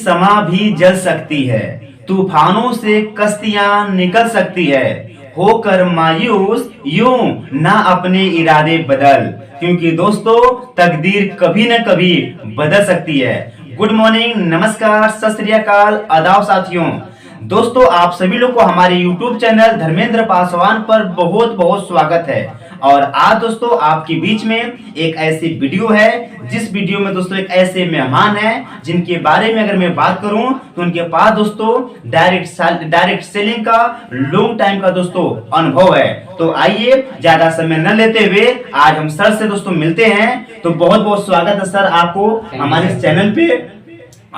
समा भी जल सकती है, तूफानों से कश्तियां निकल सकती है। होकर मायूस यूं ना अपने इरादे बदल, क्योंकि दोस्तों तकदीर कभी न कभी बदल सकती है। गुड मॉर्निंग, नमस्कार, सत श्री अकाल, आदाब साथियों। दोस्तों आप सभी लोग को हमारे YouTube चैनल धर्मेंद्र पासवान पर बहुत बहुत स्वागत है। और आज दोस्तों आपके बीच में एक ऐसी वीडियो है जिस वीडियो में दोस्तों एक ऐसे मेहमान हैं जिनके बारे में अगर मैं बात करूं तो उनके पास दोस्तों डायरेक्ट सेलिंग का लॉन्ग टाइम का दोस्तों अनुभव है। तो आइए ज्यादा समय न लेते हुए आज हम सर से दोस्तों मिलते हैं। तो बहुत बहुत स्वागत है सर आपको हमारे चैनल पे।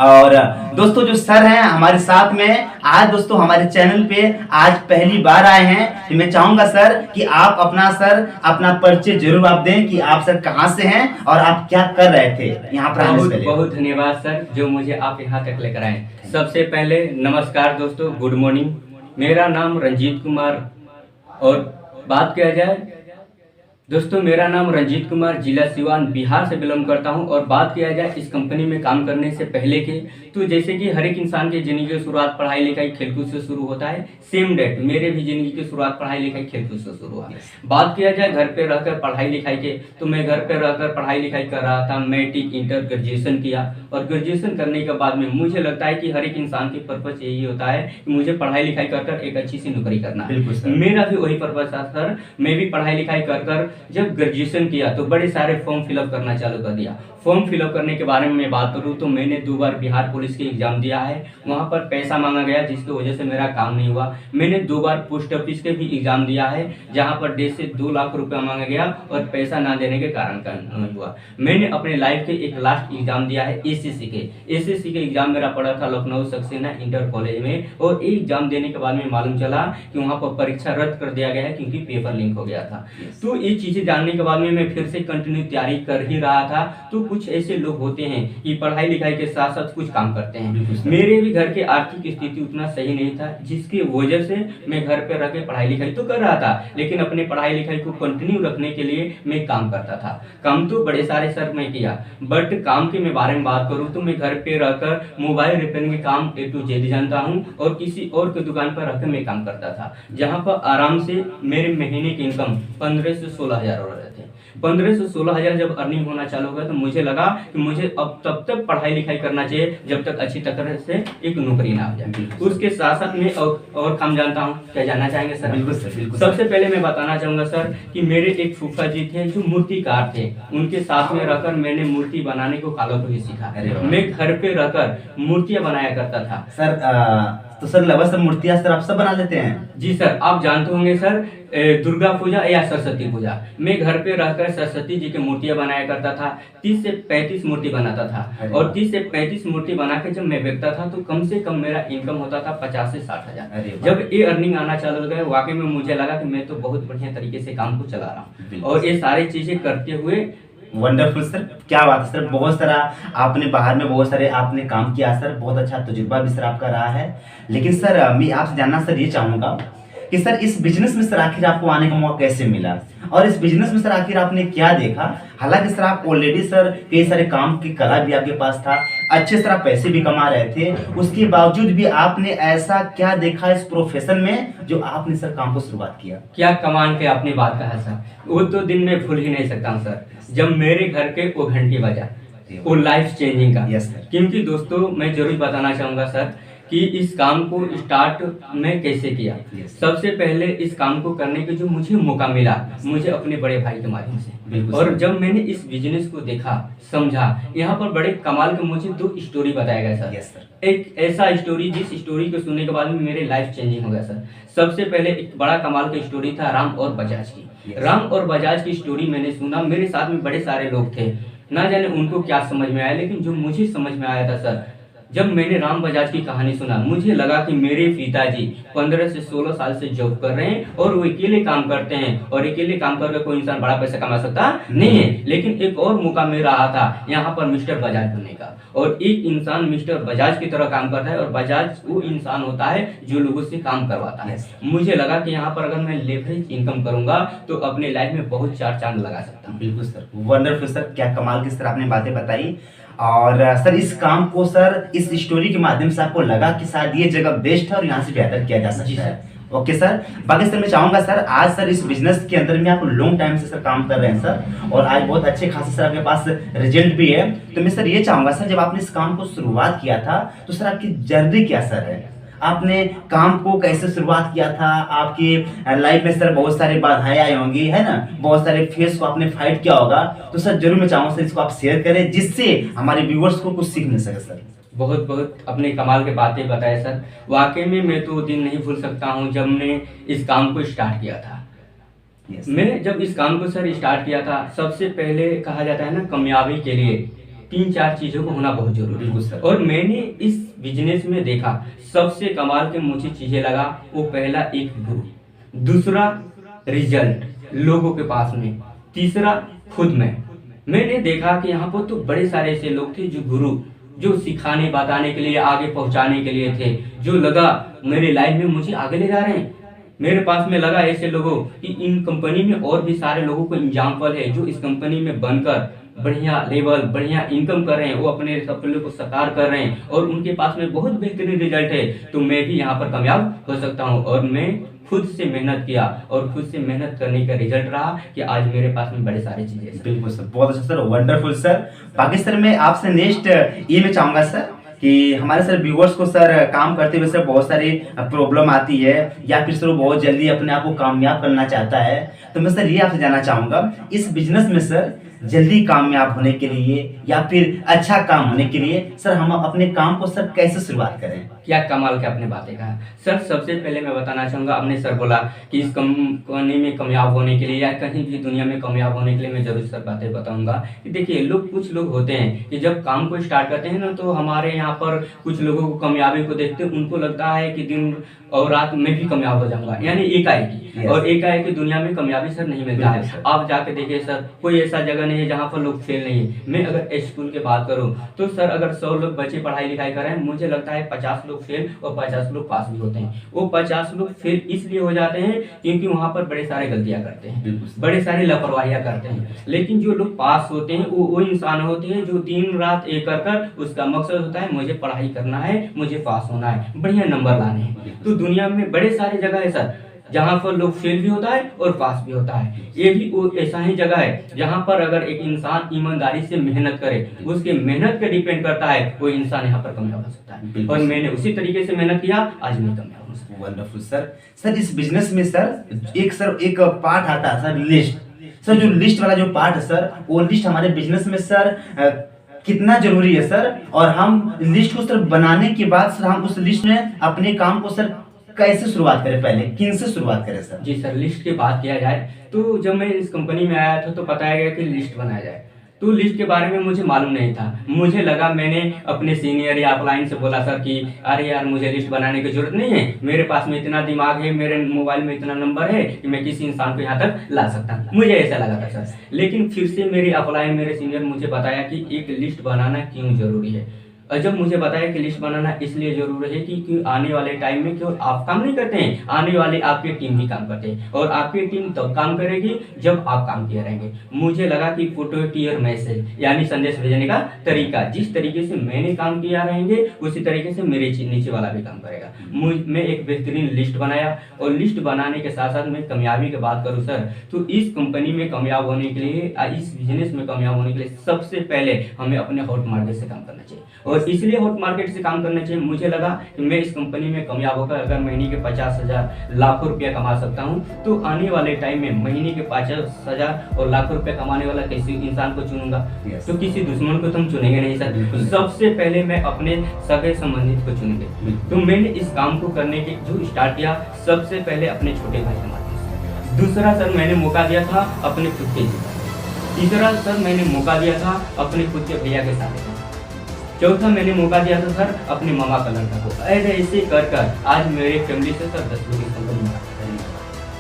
और दोस्तों जो सर हैं हमारे साथ में आज दोस्तों हमारे चैनल पे आज पहली बार आए हैं, तो मैं चाहूंगा सर कि आप अपना परिचय जरूर आप दें कि आप सर कहां से हैं और आप क्या कर रहे थे यहाँ पर आने से पहले। बहुत धन्यवाद सर जो मुझे आप यहाँ तक लेकर आए। सबसे पहले नमस्कार दोस्तों, गुड मॉर्निंग। मेरा नाम रंजीत कुमार और बात किया जाए दोस्तों मेरा नाम रंजीत कुमार, जिला सिवान, बिहार से बिलोंग करता हूं। और बात किया जाए इस कंपनी में काम करने से पहले के, तो जैसे कि हर एक इंसान की जिंदगी की शुरुआत पढ़ाई लिखाई खेलकूद से शुरू होता है, सेम डेट मेरे भी जिंदगी की शुरुआत पढ़ाई लिखाई खेलकूद से शुरू हुआ। बात किया जाए घर पे रहकर पढ़ाई लिखाई के, तो मैं घर पे रहकर पढ़ाई लिखाई कर रहा था। मैट्रिक, इंटर, ग्रेजुएशन किया और ग्रेजुएशन करने के बाद में मुझे लगता है कि हर एक इंसान की पर्पज यही होता है कि मुझे पढ़ाई लिखाई कर एक अच्छी सी नौकरी करना। मेरा भी वही पर्पज था सर। मैं भी पढ़ाई लिखाई कर जब ग्रेजुएशन किया तो बड़े सारे फॉर्म फिलअप करना चालू कर दिया। फॉर्म फिलअप करने के बारे में मैं बात करूं तो मैंने 2 बार बिहार पुलिस के एग्जाम दिया है। वहां पर पैसा मांगा गया जिसकी वजह से मेरा काम नहीं हुआ। मैंने 2 बार पोस्ट ऑफिस के भी एग्जाम दिया है जहां पर 1.5 से 2 लाख रुपया मांगा गया और पैसा ना देने के कारण नहीं हुआ। मैंने अपने लाइफ के एक लास्ट एग्जाम दिया है एसएससी के एग्जाम मेरा पड़ा था लखनऊ सक्सेना इंटर कॉलेज में। और एक एग्जाम देने के बाद में मालूम चला कि वहां पर परीक्षा रद्द कर दिया गया है क्योंकि पेपर लीक हो गया था। तो ये चीजें जानने के बाद में मैं फिर से कंटिन्यू तैयारी कर ही रहा था। तो कुछ ऐसे लोग होते हैं कि पढ़ाई लिखाई के साथ साथ कुछ काम करते हैं। मेरे भी घर के आर्थिक स्थिति उतना सही नहीं था जिसकी वजह से मैं घर पे रह के पढ़ाई लिखाई तो कर रहा था, लेकिन अपने पढ़ाई लिखाई को कंटिन्यू रखने के लिए मैं काम करता था। काम तो बड़े सारे सर मैं किया, बट काम के मैं बारे में बात करूं तो मैं घर पे रहकर मोबाइल रिपेयरिंग के काम A to Z जानता हूं और किसी और की दुकान पर रहकर मैं काम करता था, जहां पर आराम से मेरे महीने की इनकम 15 से 16 हजार हो रहे थे। 15 से 16 हजार जब अर्निंग होना चालू हुआ तो मुझे लगा कि मुझे अब तब तक पढ़ाई लिखाई करना चाहिए जब तक अच्छी तरह से एक नौकरी ना हो जाए। उसके साथ साथ मैं और काम जानता हूँ। क्या जानना चाहेंगे सर? बिल्कुल सर, बिल्कुल। सबसे पहले मैं बताना चाहूंगा सर कि मेरे एक फूफा जी थे जो मूर्तिकार थे। उनके साथ में रहकर मैंने मूर्ति बनाने को कालों को भी सीखा। मैं घर पे रहकर मूर्तियां बनाया करता था सर। तो सर लगभग सब मूर्तियां सर आप सब बना लेते हैं? जी सर, आप जानते होंगे सर दुर्गा पूजा या सरस्वती पूजा, मैं घर पे रहकर सरस्वती जी की मूर्तियां बनाया करता था। 30 से 35 मूर्ति बनाता था और 30 से 35 मूर्ति बना के जब मैं बेचता था तो कम से कम मेरा इनकम होता था 50 से 60 हजार। जब ये अर्निंग आना चालू हो गया वाकई में मुझे लगा कि मैं तो बहुत बढ़िया तरीके से काम को चला रहा हूँ और ये सारी चीजें करते हुए। वंडरफुल सर, क्या बात है सर। बहुत सारा आपने बाहर में बहुत सारे आपने काम किया सर, बहुत अच्छा तजुर्बा भी सर आपका रहा है। लेकिन सर मैं आपसे जानना सर ये चाहूंगा कि सर इस बिजनेस में सर आखिर आपको आने का मौका कैसे मिला और इस बिजनेस में सर आखिर आपने क्या देखा? हालांकि सर आप ऑलरेडी सर कई सारे काम की कला भी आपके पास था, अच्छे सर आप पैसे भी कमा रहे थे, उसके बावजूद भी आपने ऐसा क्या देखा इस प्रोफेशन में जो आपने सर काम को शुरुआत किया? क्या कमान के आपने बात कहा सर, वो तो दिन में भूल ही नहीं सकता हूँ सर जब मेरे घर के वो घंटी बजा, वो लाइफ चेंजिंग का। Yes sir. क्योंकि दोस्तों मैं जरूर बताना चाहूंगा सर कि इस काम को स्टार्ट मैं कैसे किया। सबसे पहले इस काम को करने के जो मुझे मौका मिला मुझे अपने बड़े भाई के माध्यम से, और जब मैंने इस बिजनेस को देखा समझा, यहाँ पर बड़े कमाल के मुझे 2 स्टोरी बताया गया सर। एक ऐसा स्टोरी जिस स्टोरी को सुनने के बाद में मेरे लाइफ चेंजिंग हो गया सर। सबसे पहले एक बड़ा कमाल की स्टोरी था राम और बजाज की। राम और बजाज की स्टोरी मैंने सुना, मेरे साथ में बड़े सारे लोग थे, ना जाने उनको क्या समझ में आया, लेकिन जो मुझे समझ में आया था सर, जब मैंने राम बजाज की कहानी सुना मुझे लगा कि मेरे पिताजी 15 से 16 साल से जॉब कर रहे हैं और वो अकेले काम करते हैं, और अकेले काम करके कोई इंसान बड़ा पैसा कमा सकता नहीं है। लेकिन एक और मौका मिल रहा था यहाँ पर मिस्टर बजाज बनने का, और एक इंसान मिस्टर बजाज की तरह काम करता है और बजाज वो इंसान होता है जो लोगों से काम करवाता है। मुझे लगा कि यहाँ पर अगर मैं लेवरेज इनकम करूंगा तो अपने लाइफ में बहुत 4 चांद लगा सकता हूँ। बिल्कुल सर, वंडरफुल सर, क्या कमाल की सर आपने बातें बताई। और सर इस काम को सर इस स्टोरी के माध्यम से आपको लगा कि शायद ये जगह बेस्ट है और यहाँ से बेहतर किया जा सकता है। ओके सर, बाकी सर मैं चाहूंगा सर आज सर इस बिजनेस के अंदर में आप लॉन्ग टाइम से सर काम कर रहे हैं सर, और आज बहुत अच्छे खासे सर आपके पास रिजल्ट भी है। तो मैं सर ये चाहूंगा सर जब आपने इस काम को शुरुआत किया था तो सर आपकी जर्नी क्या सर है, आपने काम को कैसे शुरुआत किया था, आपकी लाइफ में सर बहुत सारी बाधाएं आई होंगी है ना, बहुत सारे फेस को आपने फाइट किया होगा, तो सर जरूर मैं चाहूंगा सर इसको आप शेयर करें जिससे हमारे व्यूअर्स को कुछ सीख मिल सके सर। बहुत बहुत अपने कमाल के बातें बताए सर। वाकई में मैं तो वो दिन नहीं भूल सकता हूँ जब मैं इस काम को स्टार्ट किया था। Yes. मैंने जब इस काम को सर स्टार्ट किया था, सबसे पहले कहा जाता है ना कामयाबी के लिए 3-4 चीज़ों को होना बहुत जरूरी बिल्कुल है। सर। और मैंने इस बिजनेस में देखा सबसे कमाल के मुझे चीज़ें लगा, वो पहला एक गुरु, दूसरा रिजल्ट लोगों के पास में, तीसरा खुद में। मैंने देखा कि यहाँ पर तो बड़े सारे ऐसे लोग थे जो गुरु, जो सिखाने बताने के लिए आगे पहुंचाने के लिए थे, जो लगा मेरे लाइफ में मुझे आगे ले जा रहे हैं। मेरे पास में लगा ऐसे लोगों कि इन कंपनी में और भी सारे लोगों को एग्जाम्पल है जो इस कंपनी में बनकर बढ़िया लेवल बढ़िया इनकम कर रहे हैं, वो अपने सपने को साकार कर रहे हैं और उनके पास में बहुत बेहतरीन रिजल्ट है, तो मैं भी यहाँ पर कामयाब हो सकता हूँ। और मैं खुद से मेहनत किया और खुद से मेहनत करने का रिजल्ट रहा कि आज मेरे पास में बड़े सारे चीजें हैं। बिल्कुल सर, बहुत अच्छा सर, वंडरफुल सर। बाकी सर मैं आपसे नेक्स्ट ये मैं चाहूंगा सर कि हमारे सर व्यूअर्स को सर काम करते हुए सर बहुत सारी प्रॉब्लम आती है या फिर सर वो बहुत जल्दी अपने आप को कामयाब करना चाहता है, तो मैं सर ये आपसे जानना चाहूंगा इस बिजनेस में सर जल्दी कामयाब होने के लिए या फिर अच्छा काम होने के लिए सर हम अपने काम को सर कैसे शुरुआत करें? क्या कमाल के अपने बातें कहा सर। सबसे पहले मैं बताना चाहूँगा, आपने सर बोला कि इस कंपनी में कामयाब होने के लिए या कहीं भी दुनिया में कामयाब होने के लिए मैं जरूर सर बातें बताऊंगा कि देखिए कुछ लोग होते हैं कि जब काम को स्टार्ट करते हैं ना, तो हमारे यहाँ पर कुछ लोगों को कामयाबी को देखते उनको लगता है कि दिन और रात में भी कामयाब हो जाऊंगा, यानी एकाएकी। और एकाएकी दुनिया में कामयाबी सर नहीं मिलता है। आप जाके देखिए सर, कोई ऐसा जगह नहीं है जहाँ पर लोग फेल नहीं है। मैं अगर स्कूल की बात करूँ तो सर अगर 100 लोग बच्चे पढ़ाई लिखाई कर रहे हैं, मुझे लगता है 50 लोग फेल और 50 लोग पास भी होते हैं। वो 50 लोग फेल इसलिए हो जाते हैं क्योंकि वहाँ पर बड़े सारे गलतियाँ करते हैं, बड़े सारे लापरवाहियाँ करते हैं। लेकिन जो लोग पास होते हैं वो इंसान होते हैं जो दिन रात एक कर उसका मकसद होता है मुझे पढ़ाई करना है, मुझे पास होना है, बढ़िया नंबर लाने हैं। तो दुनिया में बड़े सारे जगह है सर जहाँ पर लोग फेल भी होता है और पास भी होता है। ये भी वो ऐसा ही जगह है जहाँ पर अगर एक इंसान ईमानदारी से मेहनत करे, उसके मेहनत पे डिपेंड करता है वो इंसान यहाँ पर कामयाब हो सकता है। और मैंने उसी तरीके से मेहनत किया, आज मैं कामयाब हूँ सर। Wonderful sir. सर इस बिजनेस में सर एक पार्ट आता है सर लिस्ट। सर जो लिस्ट वाला जो पार्ट है सर, वो लिस्ट हमारे बिजनेस में सर कितना जरूरी है सर, और हम लिस्ट को सर बनाने के बाद सर हम उस लिस्ट में अपने काम को सर कैसे शुरुआत करें, पहले किन से शुरुआत करें सर? जी सर, लिस्ट की बात किया जाए तो जब मैं इस कंपनी में आया था तो बताया गया कि लिस्ट बनाया जाए, तो लिस्ट के बारे में मुझे मालूम नहीं था। मुझे लगा, मैंने अपने सीनियर या अपलाइन से बोला सर कि अरे यार मुझे लिस्ट बनाने की जरूरत नहीं है, मेरे पास में इतना दिमाग है, मेरे मोबाइल में इतना नंबर है कि मैं किसी इंसान को यहाँ तक ला सकता हूँ। मुझे ऐसा लगा था सर। लेकिन फिर से मेरे अपलाइन मेरे सीनियर मुझे बताया कि एक लिस्ट बनाना क्यों जरूरी है। और जब मुझे बताया कि लिस्ट बनाना इसलिए जरूरी है कि आने वाले टाइम में केवल आप काम नहीं करते हैं, आने वाले आपकी टीम भी काम करते हैं, और आपकी टीम तब काम करेगी जब आप काम किए रहेंगे। मुझे लगा कि फोटो टीयर मैसेज यानी संदेश भेजने का तरीका, जिस तरीके से मैंने काम किया रहेंगे उसी तरीके से मेरे नीचे वाला भी काम करेगा। मैं एक बेहतरीन लिस्ट बनाया, और लिस्ट बनाने के साथ साथ मैं कामयाबी की बात करूँ सर, तो इस कंपनी में कामयाब होने के लिए, इस बिजनेस में कामयाब होने के लिए सबसे पहले हमें अपने हॉट मार्केट से काम करना चाहिए। और इसलिए हॉट मार्केट से काम करना चाहिए। मुझे लगा कि मैं इस कंपनी में कामयाब होकर अगर महीने के 50,000 लाखों रुपया कमा सकता हूँ, तो आने वाले टाइम में महीने के 50,000 और लाखों रुपया कमाने वाला किसी इंसान को चुनूंगा। तो किसी दुश्मन को तुम चुनेंगे नहीं सर, सबसे पहले मैं अपने सगे संबंधित को चुनेंगे। तो मैंने इस काम को करने के जो स्टार्ट किया, सबसे पहले अपने छोटे भाई के माध्यम से। दूसरा सर मैंने मौका दिया था अपने खुद के जीवन। तीसरा सर मैंने मौका दिया था अपने खुद के भैया के साथ। चौथा मैंने मौका दिया था सर अपने मामा का लड़का को। ऐसे कर कर आज मेरे फैमिली से सर 10 लोग इस कंपनी में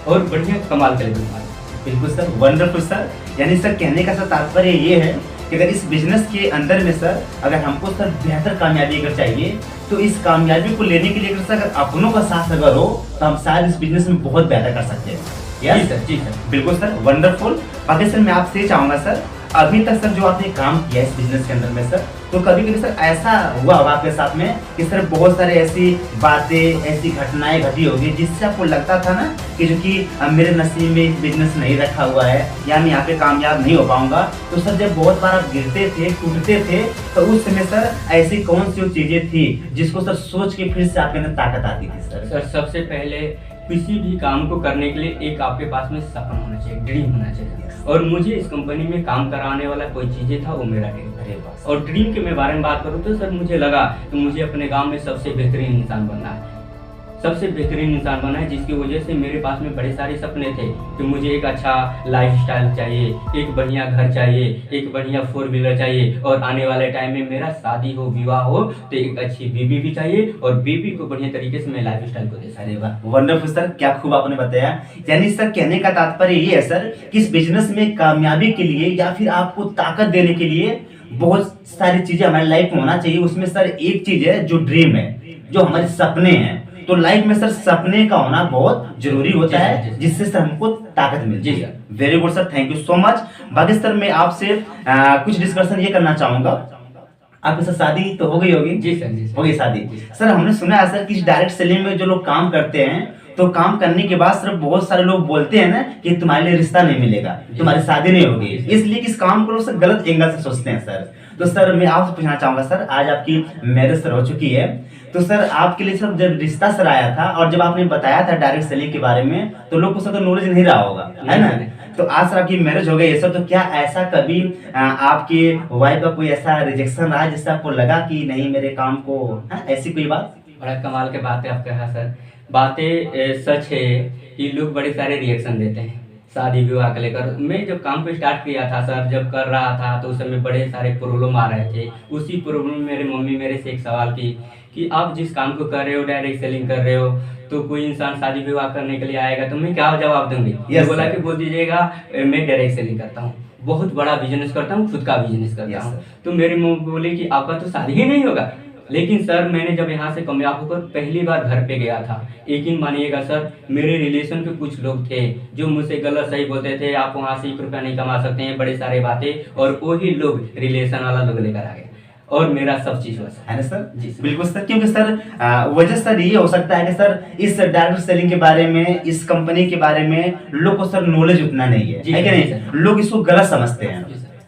और बढ़िया कमाल कर लेते। बिल्कुल सर, वंडरफुल सर। यानी सर कहने का सर तात्पर्य ये है कि अगर इस बिजनेस के अंदर में सर अगर हमको सर बेहतर कामयाबी अगर चाहिए, तो इस कामयाबी को लेने के लिए अगर सर अपनों का साथ अगर हो तो हम शायद इस बिजनेस में बहुत बेहतर कर सकते हैं। जी सर, जी सर, बिल्कुल सर, वंडरफुल। बाकी सर मैं आपसे चाहूंगा सर, अभी तक सर जो आपने काम किया है इस बिजनेस के अंदर में सर, तो कभी कभी सर ऐसा हुआ होगा आपके साथ में कि सर बहुत सारे ऐसी बातें, ऐसी घटनाएं घटी होगी जिससे आपको लगता था ना कि जो कि मेरे नसीब में बिजनेस नहीं रखा हुआ है या मैं यहाँ पे कामयाब नहीं हो पाऊंगा। तो सर जब बहुत बार आप गिरते थे, टूटते थे, तो उस समय सर ऐसी कौन सी चीजें थी जिसको सर सोच के फिर से आपके अंदर ताकत आती थी सर? सर सबसे पहले किसी भी काम को करने के लिए एक आपके पास में सपना होना चाहिए, ड्रीम होना चाहिए। और मुझे इस कंपनी में काम कराने वाला कोई चीजें था, वो मेरा ड्रीम था। और ड्रीम के मैं बारे में बात करूँ तो सर मुझे लगा कि मुझे अपने गांव में सबसे बेहतरीन इंसान बनना है, सबसे बेहतरीन इंसान बना है, जिसकी वजह से मेरे पास में बड़े सारे सपने थे कि मुझे एक अच्छा लाइफस्टाइल चाहिए, एक बढ़िया घर चाहिए, एक बढ़िया 4 व्हीलर चाहिए, और आने वाले टाइम में मेरा शादी हो, विवाह हो तो एक अच्छी बीवी भी चाहिए, और बीवी को बढ़िया तरीके से मैं लाइफस्टाइल को दे सकूं। अरे वाह, वंडरफुल सर, क्या खूब आपने बताया। यानी सर कहने का तात्पर्य ये है सर कि इस बिजनेस में कामयाबी के लिए या फिर आपको ताकत देने के लिए बहुत सारी चीजें हमारी लाइफ में होना चाहिए। उसमें सर एक चीज है जो ड्रीम है, जो हमारे सपने हैं। तो लाइफ में सर सपने का होना बहुत जरूरी होता है, जिससे सर हमको ताकत मिलती है। Very good sir, thank you so much. बाकी सर मैं आपसे कुछ डिस्कशन ये करना चाहूंगा। आपके साथ शादी तो हो गई होगी? जी सर, जी सर, हो गई शादी। सर हमने सुना है सर कि डायरेक्ट सेलिंग में जो लोग काम करते हैं, तो काम करने के बाद सर बहुत सारे लोग बोलते हैं ना कि तुम्हारे लिए रिश्ता नहीं मिलेगा, तुम्हारी शादी नहीं होगी, इसलिए कि इस काम को लोग सर गलत एंगल से सोचते हैं सर। तो सर मैं आपसे पूछना चाहूंगा सर, आज आपकी मैरिज सर हो चुकी है, तो सर आपके लिए सर जब रिश्ता सर आया था और जब आपने बताया था डायरेक्ट सेलिंग के बारे में, तो लोग को सर तो नॉलेज नहीं रहा होगा, है ना? तो आज सर आपकी मैरिज हो गई है सर, तो क्या ऐसा कभी आपके वाइफ का कोई ऐसा रिजेक्शन रहा जिससे आपको लगा कि नहीं मेरे काम को, ऐसी कोई बात? बड़ा कमाल के बातें आप कहा सर। बातें सच है कि लोग बड़े सारे रिएक्शन देते हैं शादी विवाह को लेकर। मैं जब काम को स्टार्ट किया था सर, जब कर रहा था, तो उस समय बड़े सारे प्रॉब्लम आ रहे थे। उसी प्रॉब्लम में मेरी मम्मी मेरे से एक सवाल की कि आप जिस काम को कर रहे हो, डायरेक्ट सेलिंग कर रहे हो, तो कोई इंसान शादी विवाह करने के लिए आएगा तो मैं क्या जवाब दूंगी? yes, बोला कि बोल दीजिएगा मैं डायरेक्ट सेलिंग करता हूँ, बहुत बड़ा बिजनेस करता हूँ, खुद का बिजनेस करता हूँ। तो मेरी मम्मी बोली कि आपका तो शादी ही नहीं होगा। लेकिन सर मैंने जब यहाँ से कामयाब होकर पहली बार घर पे गया था, यकीन मानिएगा सर, मेरे रिलेशन के कुछ लोग थे जो मुझसे गलत सही बोलते थे, आप वहाँ से 1 रुपया नहीं कमा सकते हैं, बड़े सारे बातें, और वही लोग रिलेशन वाला लोग लेकर आ गए और मेरा सब चीज हुआ है ना सर? जी सर। बिल्कुल सर, क्योंकि सर वजह सर ये हो सकता है कि सर इस डायरेक्ट सेलिंग के बारे में, इस कंपनी के बारे में लोग को सर नॉलेज उतना नहीं है कि नहीं? लोग इसको गलत समझते हैं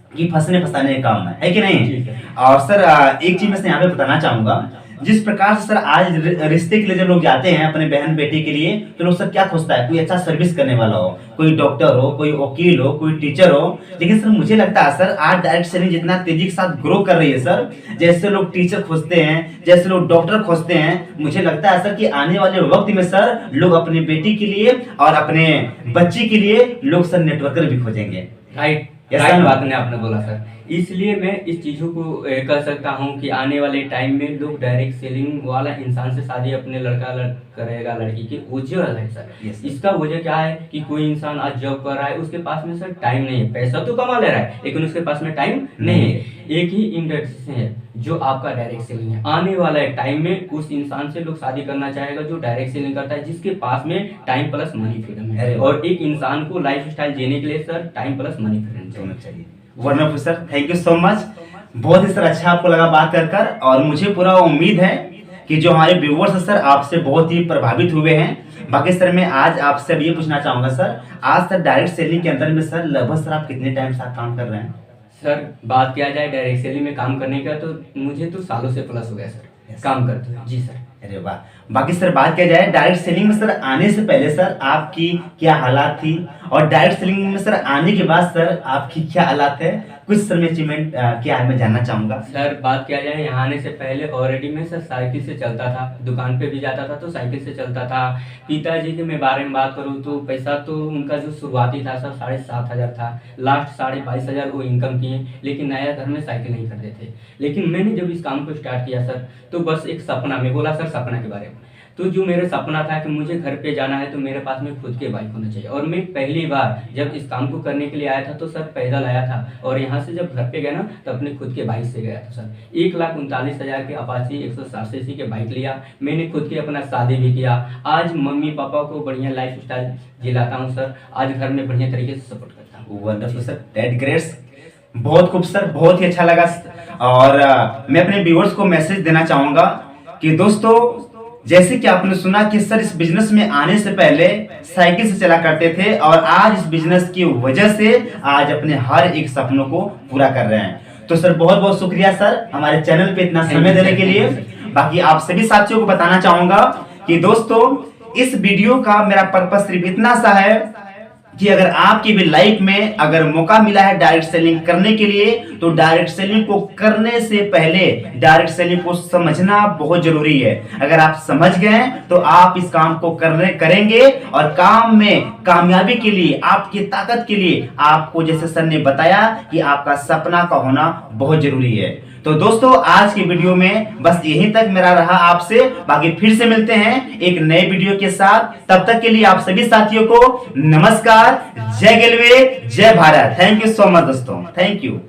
कि फंसने फंसाने का काम है कि नहीं? और सर एक चीज मैं यहाँ पे बताना चाहूंगा, जिस प्रकार से सर आज रिश्ते के लिए जब लोग जाते हैं अपने बहन बेटी के लिए, तो लोग सर क्या खोजता है? कोई अच्छा सर्विस करने वाला हो, कोई डॉक्टर हो, कोई वकील हो, कोई टीचर हो। लेकिन सर मुझे लगता है सर आज डायरेक्ट सेलिंग जितना तेजी के साथ ग्रो कर रही है सर, जैसे लोग टीचर खोजते हैं, जैसे लोग डॉक्टर खोजते हैं, मुझे लगता है सर कि आने वाले वक्त में सर लोग अपनी बेटी के लिए और अपने बच्ची के लिए लोग सर नेटवर्कर भी खोजेंगे। राइट बात ने आपने बोला सर। इसलिए मैं इस चीज़ों को कह सकता हूँ कि आने वाले टाइम में लोग डायरेक्ट सेलिंग वाला इंसान से शादी अपने लड़का करेगा लड़की की, वजह है सर। इसका वजह क्या है कि कोई इंसान आज जॉब कर रहा है, उसके पास में सर टाइम नहीं है, पैसा तो कमा ले रहा है लेकिन उसके पास में टाइम नहीं है। एक ही इंडस्ट्री है जो आपका डायरेक्ट सेलिंग है। आने वाला टाइम में उस इंसान से लोग शादी करना चाहेगा जो डायरेक्ट सेलिंग करता है, जिसके पास में टाइम प्लस मनी फ्रीडम है। और एक इंसान को लाइफ स्टाइल जीने के लिए sir time plus money freedom चाहिए। Wonderful sir, thank you so much. बहुत ही सर अच्छा आपको लगा बात कर, और मुझे पूरा उम्मीद है कि जो हमारे व्यूअर्स सर आपसे बहुत ही प्रभावित हुए हैं। बाकी सर मैं आज आपसे अब ये पूछना चाहूंगा सर, आज सर डायरेक्ट सेलिंग के अंदर में सर लगभग सर आप कितने टाइम से आप काम कर रहे हैं? सर बात किया जाए डायरेक्ट सेलिंग में काम करने का, तो मुझे तो सालों से प्लस हो गया सर काम करते हुए। जी सर। अरे वाह। बाकी सर बात किया जाए डायरेक्ट सेलिंग में सर आने से पहले सर आपकी क्या हालात थी, और डायरेक्ट सेलिंग में सर आने के बाद सर आपकी क्या हालात है, कुछ सर में अचीवमेंट क्या है मैं जानना चाहूंगा। सर बात किया जाए यहाँ आने से पहले ऑलरेडी मैं सर साइकिल से चलता था, दुकान पे भी जाता था तो साइकिल से चलता था। पिताजी के मैं बारे में बात करूँ तो पैसा तो उनका जो शुरुआती था सर 7,500 था, लास्ट 22,500 वो इनकम किए, लेकिन नया घर में साइकिल नहीं खरीदे थे। लेकिन मैंने जब इस काम को स्टार्ट किया सर, तो बस एक सपना, मैं बोला सर सपना के बारे में, तो जो मेरा सपना था कि मुझे घर पे जाना है तो मेरे पास में खुद के बाइक होना चाहिए। और मैं पहली बार जब इस काम को करने के लिए आया था तो सर पैदल आया था, और यहाँ से जब घर पे गया ना तो अपने खुद के बाइक से गया था सर। 1,39,000 के अपाची 160 सीसी के बाइक लिया, मैंने खुद के अपना शादी भी किया। आज मम्मी पापा को बढ़िया लाइफ स्टाइल जिलाता हूँ सर, आज घर में बढ़िया तरीके से सपोर्ट करता हूँ। Wonderful sir, that great. बहुत खूब सर, बहुत ही अच्छा लगा। और मैं अपने व्यूअर्स को मैसेज देना चाहूंगा कि दोस्तों, जैसे कि आपने सुना कि सर इस बिजनेस में आने से पहले साइकिल से चला करते थे और आज इस बिजनेस की वजह से आज अपने हर एक सपनों को पूरा कर रहे हैं। तो सर बहुत बहुत शुक्रिया सर हमारे चैनल पे इतना समय देने के लिए। बाकी आप सभी साथियों को बताना चाहूंगा कि दोस्तों, इस वीडियो का मेरा पर्पस सिर्फ इतना सा है कि अगर आपकी भी लाइफ में अगर मौका मिला है डायरेक्ट सेलिंग करने के लिए, तो डायरेक्ट सेलिंग को करने से पहले डायरेक्ट सेलिंग को समझना बहुत जरूरी है। अगर आप समझ गए तो आप इस काम को करेंगे और काम में कामयाबी के लिए, आपकी ताकत के लिए, आपको जैसे सर ने बताया कि आपका सपना का होना बहुत जरूरी है। तो दोस्तों, आज की वीडियो में बस यहीं तक मेरा रहा आपसे। बाकी फिर से मिलते हैं एक नए वीडियो के साथ। तब तक के लिए आप सभी साथियों को नमस्कार, जय गेलवे, जय Bharat. Thank you so much दोस्तों, थैंक यू।